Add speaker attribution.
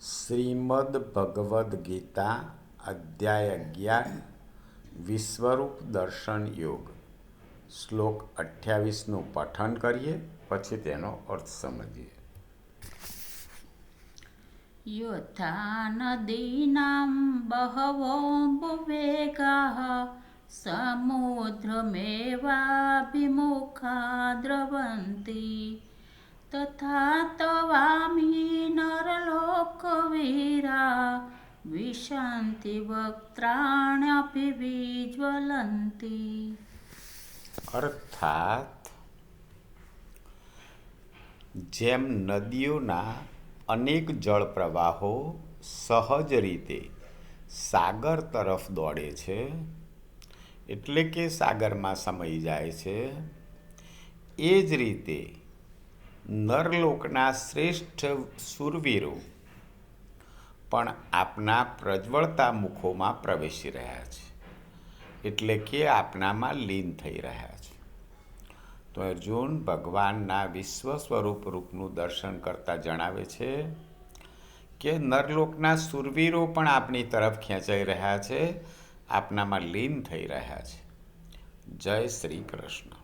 Speaker 1: શ્રીમદ ભગવદ્ ગીતા અધ્યાય 11 વિશ્વરૂપ દર્શન યોગ શ્લોક 28નું પઠન કરીએ, પછી તેનો અર્થ સમજીએ.
Speaker 2: યથા નદીનાં બહવોऽમ્બુવેગાः સમુદ્રમેવાભિમુખા દ્રવન્તિ તથા તવામી નરલોકવીરા વિશન્તિ વક્ત્રાણ્યભિવિજ્વલન્તિ.
Speaker 1: અર્થાત જેમ નદીઓના અનેક જળ પ્રવાહો સહજ રીતે સાગર તરફ દોડે છે, એટલે કે સાગરમાં સમાઈ જાય છે, એ જ રીતે નરલોકના શ્રેષ્ઠ શૂરવીરો પણ આપના પ્રજ્વળતા મુખોમાં પ્રવેશી રહ્યા છે, એટલે કે આપનામાં લીન થઈ રહ્યા છે. તો અર્જુન ભગવાનના વિશ્વ સ્વરૂપ રૂપનું દર્શન કરતા જણાવે છે કે નરલોકના શૂરવીરો પણ આપની તરફ ખેંચાઈ રહ્યા છે, આપનામાં લીન થઈ રહ્યા છે. જય શ્રી કૃષ્ણ.